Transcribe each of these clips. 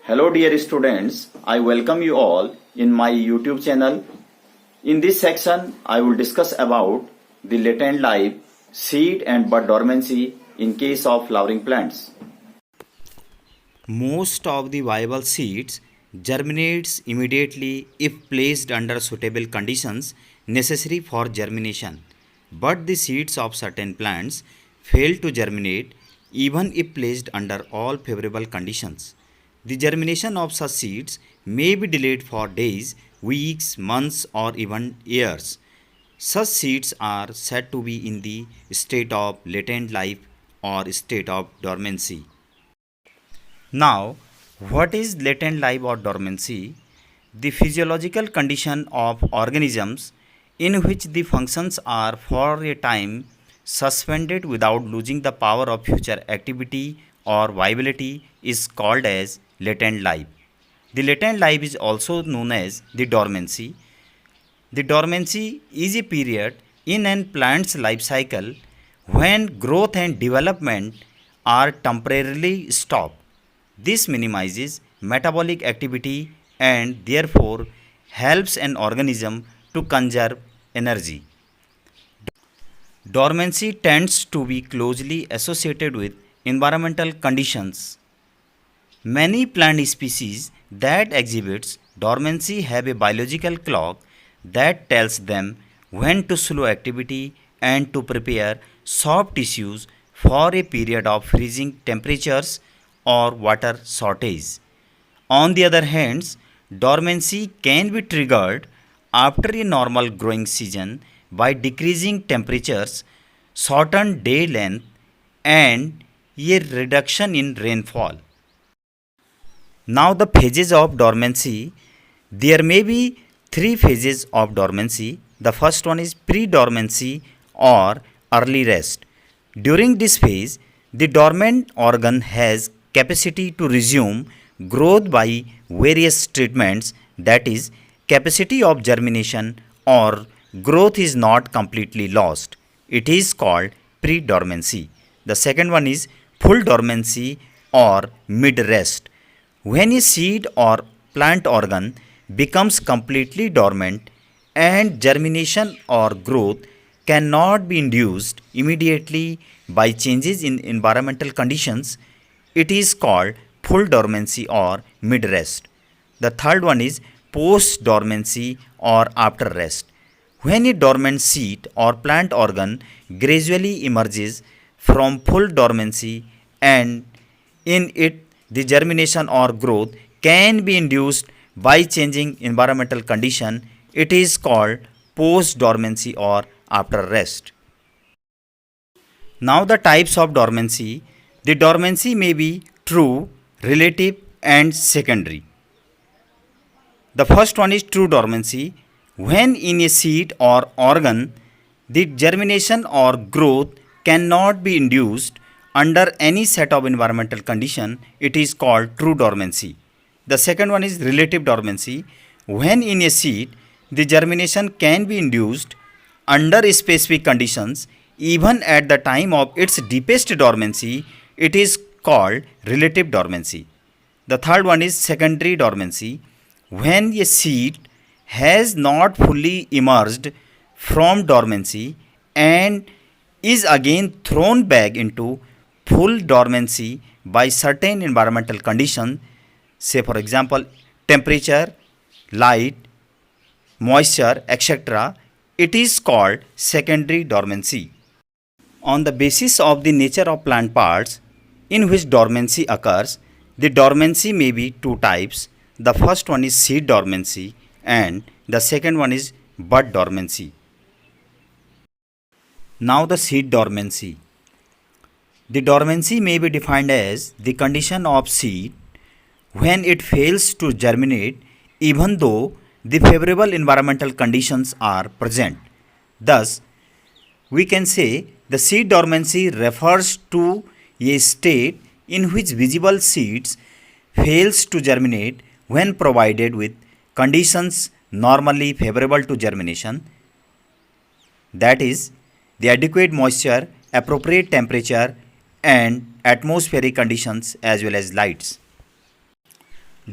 Hello dear students, I welcome you all in my YouTube channel. In this section, I will discuss about the latent life, seed and bud dormancy in case of flowering plants. Most of the viable seeds germinates immediately if placed under suitable conditions necessary for germination. But the seeds of certain plants fail to germinate even if placed under all favorable conditions. The germination of such seeds may be delayed for days, weeks, months, or even years. Such seeds are said to be in the state of latent life or state of dormancy. Now, what is latent life or dormancy? The physiological condition of organisms in which the functions are for a time suspended without losing the power of future activity or viability is called as latent life. The latent life is also known as the dormancy. The dormancy is a period in a plant's life cycle when growth and development are temporarily stopped. This minimizes metabolic activity and therefore helps an organism to conserve energy. Dormancy tends to be closely associated with environmental conditions. Many plant species that exhibits dormancy have a biological clock that tells them when to slow activity and to prepare soft tissues for a period of freezing temperatures or water shortage. On the other hand, dormancy can be triggered after a normal growing season by decreasing temperatures, shortened day length, and a reduction in rainfall. Now, the phases of dormancy. There may be three phases of dormancy. The first one is pre-dormancy or early rest. During this phase, the dormant organ has capacity to resume growth by various treatments, that is, capacity of germination or growth is not completely lost. It is called pre-dormancy. The second one is full dormancy or mid-rest. When a seed or plant organ becomes completely dormant and germination or growth cannot be induced immediately by changes in environmental conditions, it is called full dormancy or mid rest. The third one is post dormancy or after rest. When a dormant seed or plant organ gradually emerges from full dormancy and in it the germination or growth can be induced by changing environmental condition, it is called post dormancy or after rest. Now the types of dormancy. The dormancy may be true, relative and secondary. The first one is true dormancy. When in a seed or organ the germination or growth cannot be induced under any set of environmental condition, it is called true dormancy. The second one is relative dormancy. When in a seed the germination can be induced under specific conditions even at the time of its deepest dormancy, it is called relative dormancy. The third one is secondary dormancy. When a seed has not fully emerged from dormancy and is again thrown back into full dormancy by certain environmental conditions, say for example temperature, light, moisture, etc., it is called secondary dormancy. On the basis of the nature of plant parts in which dormancy occurs, the dormancy may be two types. The first one is seed dormancy and the second one is bud dormancy. Now the seed dormancy. The dormancy may be defined as the condition of seed when it fails to germinate even though the favorable environmental conditions are present. Thus, we can say the seed dormancy refers to a state in which visible seeds fails to germinate when provided with conditions normally favorable to germination, that is, the adequate moisture, appropriate temperature and atmospheric conditions as well as lights.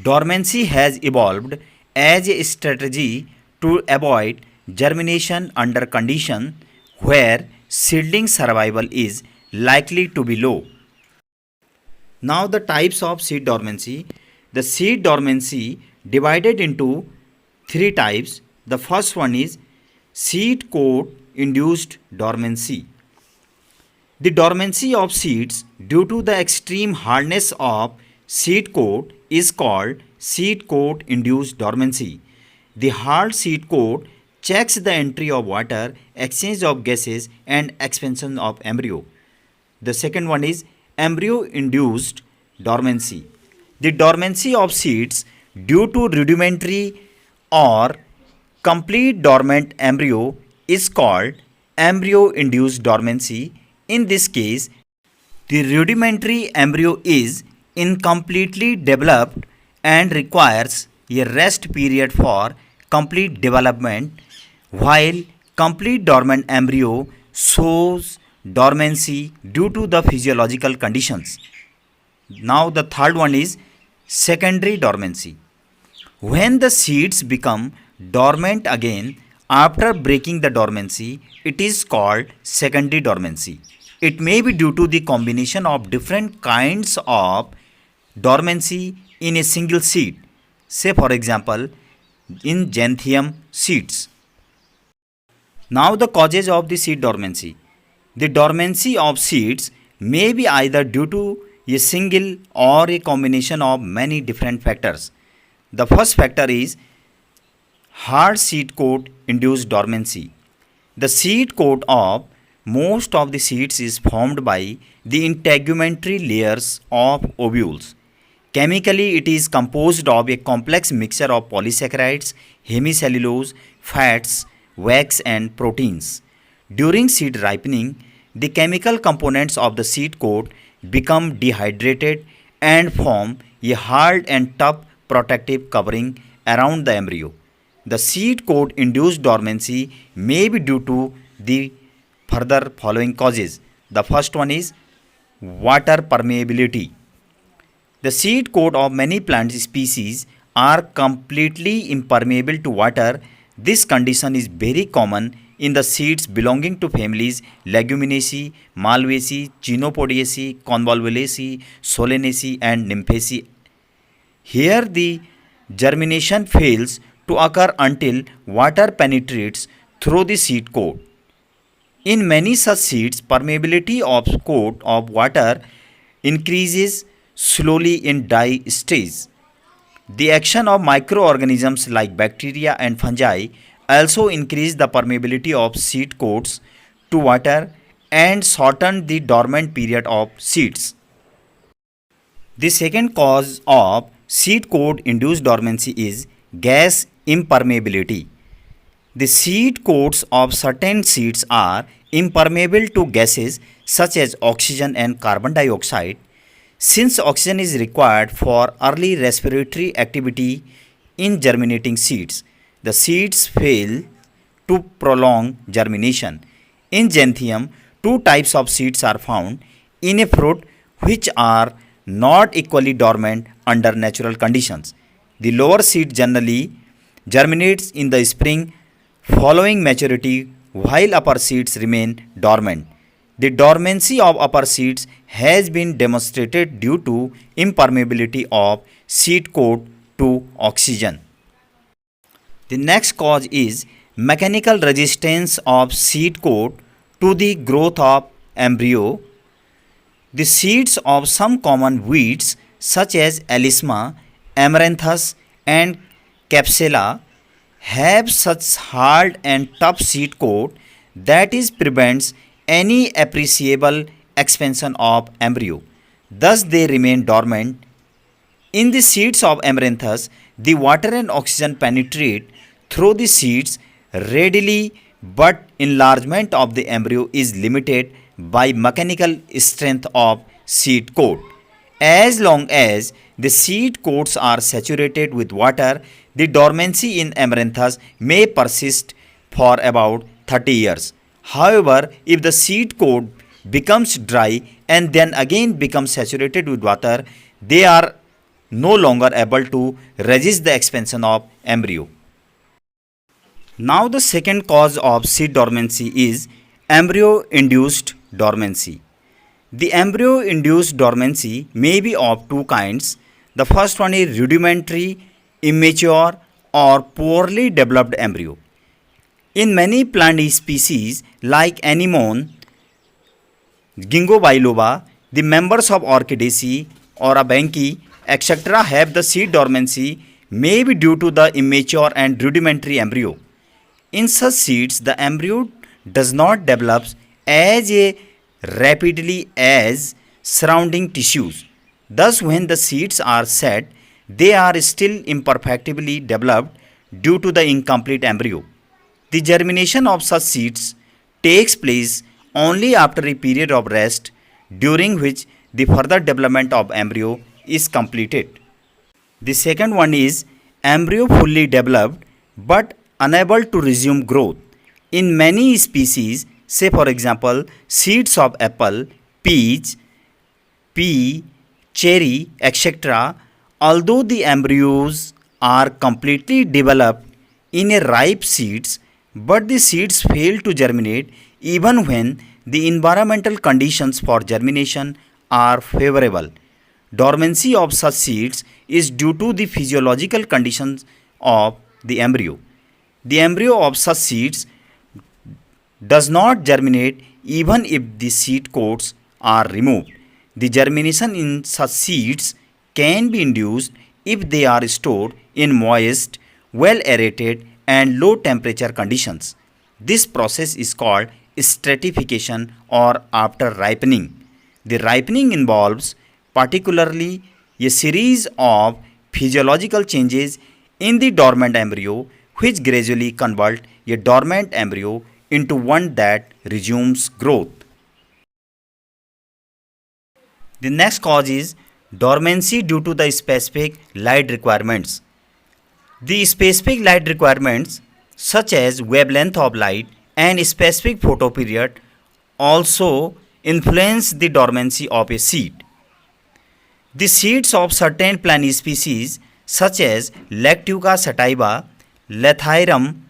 Dormancy has evolved as a strategy to avoid germination under conditions where seedling survival is likely to be low. Now the types of seed dormancy. The seed dormancy divided into three types. The first one is seed coat induced dormancy. The dormancy of seeds due to the extreme hardness of seed coat is called seed coat induced dormancy. The hard seed coat checks the entry of water, exchange of gases, and expansion of embryo. The second one is embryo induced dormancy. The dormancy of seeds due to rudimentary or complete dormant embryo is called embryo induced dormancy. In this case, the rudimentary embryo is incompletely developed and requires a rest period for complete development, while complete dormant embryo shows dormancy due to the physiological conditions. Now, the third one is secondary dormancy. When the seeds become dormant again after breaking the dormancy, it is called secondary dormancy. It may be due to the combination of different kinds of dormancy in a single seed. Say, for example, in Xanthium seeds. Now, the causes of the seed dormancy. The dormancy of seeds may be either due to a single or a combination of many different factors. The first factor is hard seed coat induced dormancy. The seed coat of most of the seeds is formed by the integumentary layers of ovules. Chemically, it is composed of a complex mixture of polysaccharides, hemicellulose, fats, wax, and proteins. During seed ripening, the chemical components of the seed coat become dehydrated and form a hard and tough protective covering around the embryo. The seed coat induced dormancy may be due to the further following causes. The first one is water permeability. The seed coat of many plant species are completely impermeable to water. This condition is very common in the seeds belonging to families Leguminosae, Malvaceae, Chenopodiaceae, Convolvulaceae, Solanaceae, and Nymphaceae. Here the germination fails to occur until water penetrates through the seed coat. In many such seeds, permeability of coat of water increases slowly in die stage. The action of microorganisms like bacteria and fungi also increase the permeability of seed coats to water and shorten the dormant period of seeds. The second cause of seed coat induced dormancy is gas impermeability. The seed coats of certain seeds are impermeable to gases such as oxygen and carbon dioxide. Since oxygen is required for early respiratory activity in germinating seeds, the seeds fail to prolong germination. In Xanthium, two types of seeds are found in a fruit which are not equally dormant under natural conditions. The lower seed generally germinates in the spring following maturity, while upper seeds remain dormant. The dormancy of upper seeds has been demonstrated due to impermeability of seed coat to oxygen. The next cause is mechanical resistance of seed coat to the growth of embryo. The seeds of some common weeds such as Alisma, Amaranthus, and Capsula have such hard and tough seed coat that it prevents any appreciable expansion of embryo. Thus, they remain dormant. In the seeds of Amaranthus, the water and oxygen penetrate through the seeds readily, but enlargement of the embryo is limited by mechanical strength of seed coat. As long as the seed coats are saturated with water, the dormancy in Amaranthus may persist for about 30 years. However, if the seed coat becomes dry and then again becomes saturated with water, they are no longer able to resist the expansion of embryo. Now the second cause of seed dormancy is embryo-induced dormancy. The embryo-induced dormancy may be of two kinds. The first one is rudimentary, immature or poorly developed embryo. In many plant species like anemone, ginkgo biloba, the members of Orchidaceae or Abanki, etc. have the seed dormancy may be due to the immature and rudimentary embryo. In such seeds, the embryo does not develop as rapidly as surrounding tissues. Thus, when the seeds are set, they are still imperfectly developed due to the incomplete embryo. The germination of such seeds takes place only after a period of rest, during which the further development of embryo is completed. The second one is embryo fully developed but unable to resume growth. In many species, say for example seeds of apple, peach, pea, cherry, etc., although the embryos are completely developed in a ripe seeds, but the seeds fail to germinate even when the environmental conditions for germination are favorable. Dormancy of such seeds is due to the physiological conditions of the embryo. The embryo of such seeds does not germinate even if the seed coats are removed. The germination in such seeds can be induced if they are stored in moist, well aerated and low temperature conditions. This process is called stratification or after ripening. The ripening involves particularly a series of physiological changes in the dormant embryo which gradually convert a dormant embryo into one that resumes growth. The next cause is dormancy due to the specific light requirements. The specific light requirements such as wavelength of light and specific photoperiod also influence the dormancy of a seed. The seeds of certain plant species such as Lactuca sativa, Lathyrum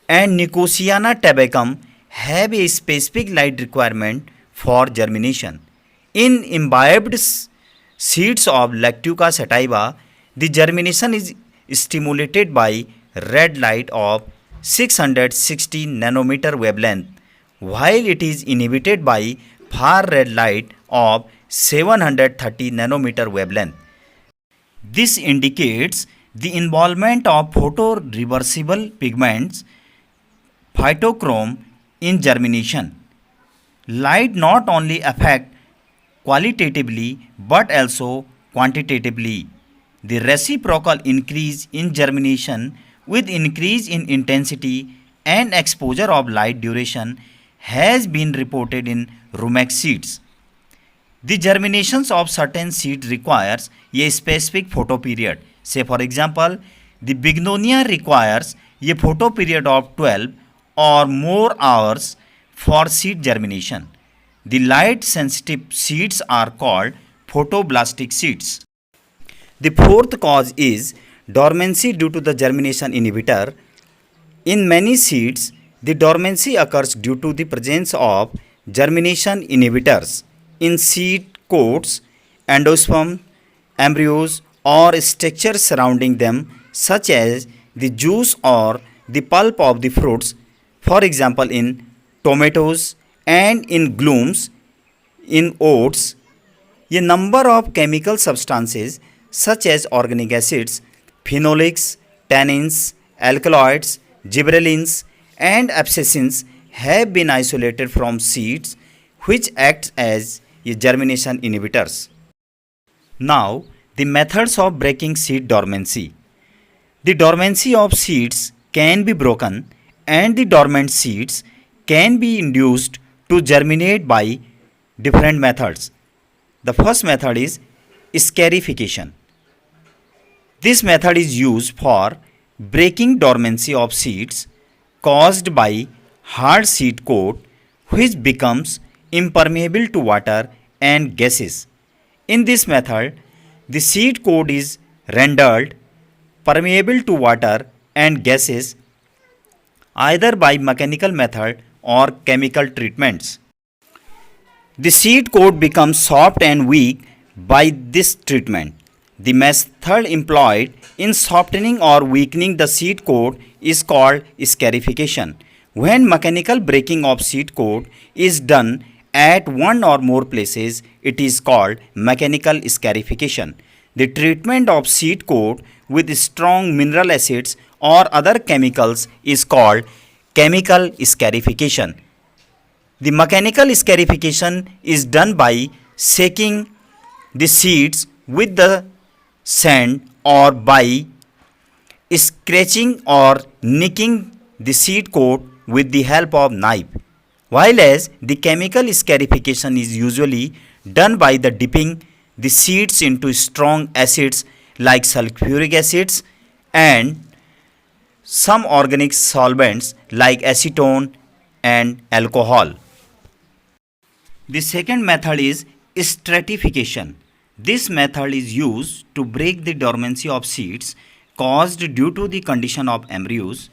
and Nicotiana tabacum have a specific light requirement for germination. In imbibed seeds of Lactuca sativa, the germination is stimulated by red light of 660 nanometer wavelength, while it is inhibited by far red light of 730 nanometer wavelength. This indicates the involvement of photoreversible pigments, phytochrome, in germination. Light not only affect qualitatively but also quantitatively. The reciprocal increase in germination with increase in intensity and exposure of light duration has been reported in Rumex seeds. The germinations of certain seeds requires a specific photoperiod. Say for example, the Bignonia requires a photoperiod of 12 or more hours for seed germination. The light sensitive seeds are called photoblastic seeds. The fourth cause is dormancy due to the germination inhibitor. In many seeds, the dormancy occurs due to the presence of germination inhibitors in seed coats, endosperm, embryos or structures surrounding them such as the juice or the pulp of the fruits, for example in tomatoes and in glooms, in oats. A number of chemical substances such as organic acids, phenolics, tannins, alkaloids, gibberellins and abscissins have been isolated from seeds which act as germination inhibitors. Now, the methods of breaking seed dormancy. The dormancy of seeds can be broken and the dormant seeds can be induced to germinate by different methods. The first method is scarification. This method is used for breaking dormancy of seeds caused by hard seed coat which becomes impermeable to water and gases. In this method, The seed coat is rendered permeable to water and gases either by mechanical method or chemical treatments. The seed coat becomes soft and weak by this treatment. The method employed in softening or weakening the seed coat is called scarification. When mechanical breaking of seed coat is done at one or more places, it is called mechanical scarification. The treatment of seed coat with strong mineral acids or other chemicals is called chemical scarification. The mechanical scarification is done by shaking the seeds with the sand or by scratching or nicking the seed coat with the help of knife, while as the chemical scarification is usually done by the dipping the seeds into strong acids like sulfuric acids and some organic solvents like acetone and alcohol. The second method is stratification. This method is used to break the dormancy of seeds caused due to the condition of embryos.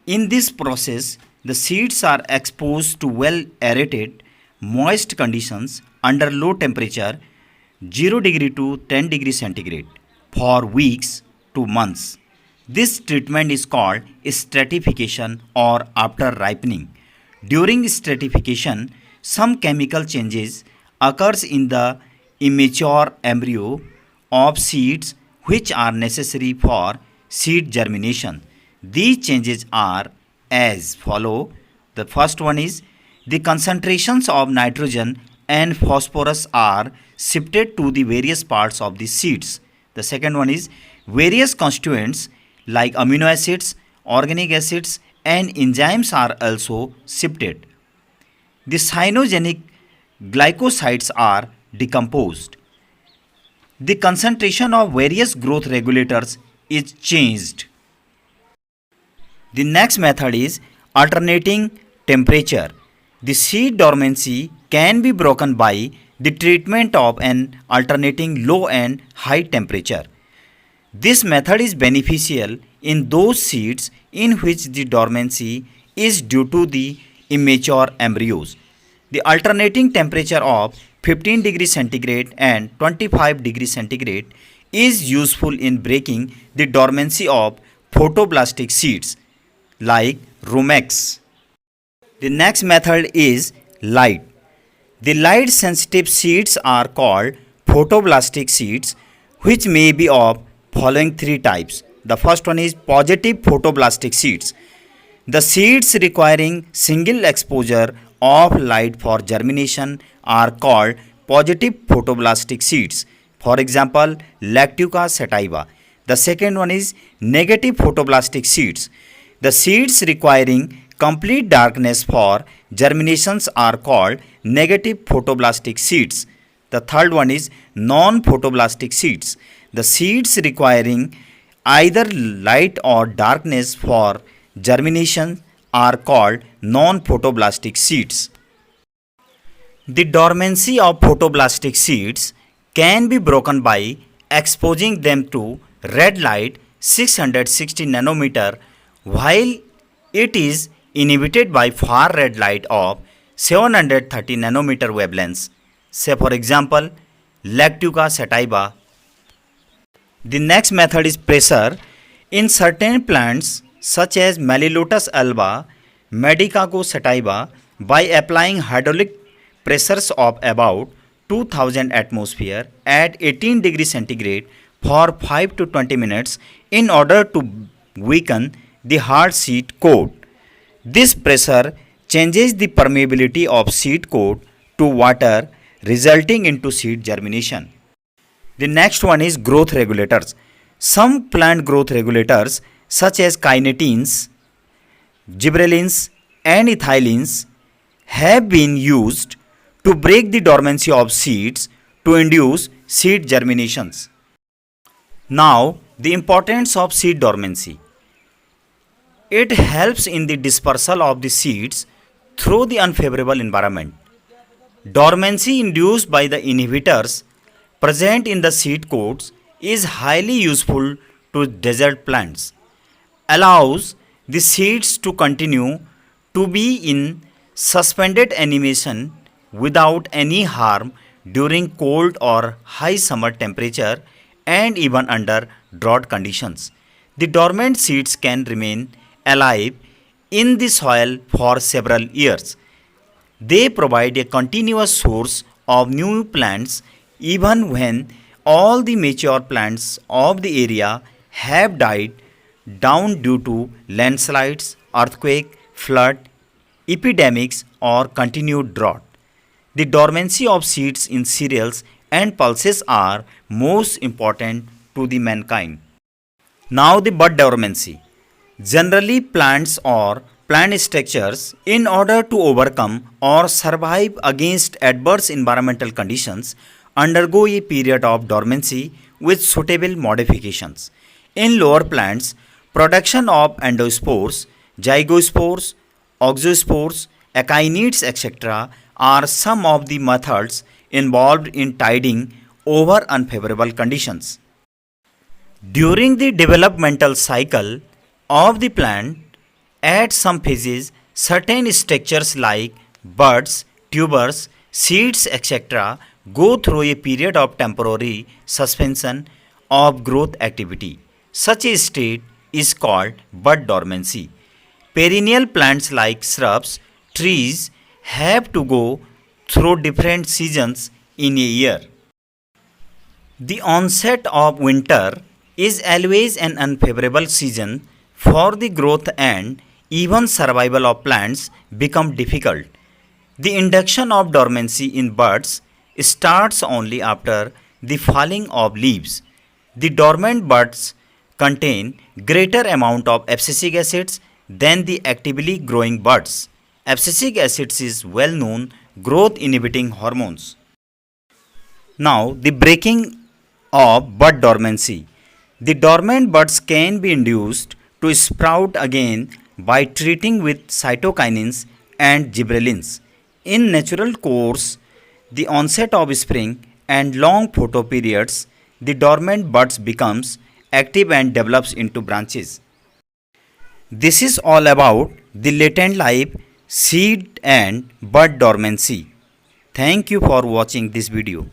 In this process, the seeds are exposed to well aerated, moist conditions under low temperature 0 degree to 10 degree centigrade for weeks to months. This treatment is called stratification or after ripening. During stratification, some chemical changes occurs in the immature embryo of seeds which are necessary for seed germination. These changes are as follow. The first one is the concentrations of nitrogen and phosphorus are shifted to the various parts of the seeds. The second one is various constituents like amino acids, organic acids and enzymes are also shifted. The cyanogenic glycosides are decomposed. The concentration of various growth regulators is changed. The next method is alternating temperature. The seed dormancy can be broken by the treatment of an alternating low and high temperature. This method is beneficial in those seeds in which the dormancy is due to the immature embryos. The alternating temperature of 15 degree centigrade and 25 degree centigrade is useful in breaking the dormancy of photoblastic seeds like Rumex. The next method is light. The light sensitive seeds are called photoblastic seeds which may be of following three types. The first one is positive photoblastic seeds. The seeds requiring single exposure of light for germination are called positive photoblastic seeds. For example, Lactuca sativa. The second one is negative photoblastic seeds. The seeds requiring complete darkness for germinations are called negative photoblastic seeds. The third one is non-photoblastic seeds. The seeds requiring either light or darkness for germination are called non-photoblastic seeds. The dormancy of photoblastic seeds can be broken by exposing them to red light 660 nanometer while it is inhibited by far red light of 730 nanometer wavelengths. Say for example, Lactuca sativa. The next method is pressure. In certain plants such as Melilotus alba, Medicago sativa, by applying hydraulic pressures of about 2000 atmosphere at 18 degree centigrade for 5 to 20 minutes in order to weaken the hard seed coat. This pressure changes the permeability of seed coat to water resulting into seed germination. The next one is growth regulators. Some plant growth regulators such as kinetins, gibberellins and ethylene have been used to break the dormancy of seeds to induce seed germinations. Now, the importance of seed dormancy. It helps in the dispersal of the seeds through the unfavorable environment. Dormancy induced by the inhibitors present in the seed coats is highly useful to desert plants, allows the seeds to continue to be in suspended animation without any harm during cold or high summer temperature and even under drought conditions. The dormant seeds can remain alive in the soil for several years. They provide a continuous source of new plants even when all the mature plants of the area have died down due to landslides, earthquake, flood, epidemics, or continued drought. The dormancy of seeds in cereals and pulses are most important to the mankind. Now the bud dormancy. Generally plants or plant structures in order to overcome or survive against adverse environmental conditions undergo a period of dormancy with suitable modifications. In lower plants, production of endospores, zygospores, oxospores, echinids, etc. are some of the methods involved in tiding over unfavorable conditions. During the developmental cycle of the plant, at some phases, certain structures like buds, tubers, seeds, etc., go through a period of temporary suspension of growth activity. Such a state is called bud dormancy. Perennial plants like shrubs, trees have to go through different seasons in a year. The onset of winter is always an unfavorable season for the growth and even survival of plants become difficult. The induction of dormancy in buds starts only after the falling of leaves. The dormant buds contain greater amount of abscisic acids than the actively growing buds. Abscisic acids is well known growth inhibiting hormones. Now the breaking of bud dormancy. The dormant buds can be induced to sprout again by treating with cytokinins and gibberellins. In natural course, the onset of spring and long photoperiods, the dormant buds becomes active and develops into branches. This is all about the latent life, seed and bud dormancy. Thank you for watching this video.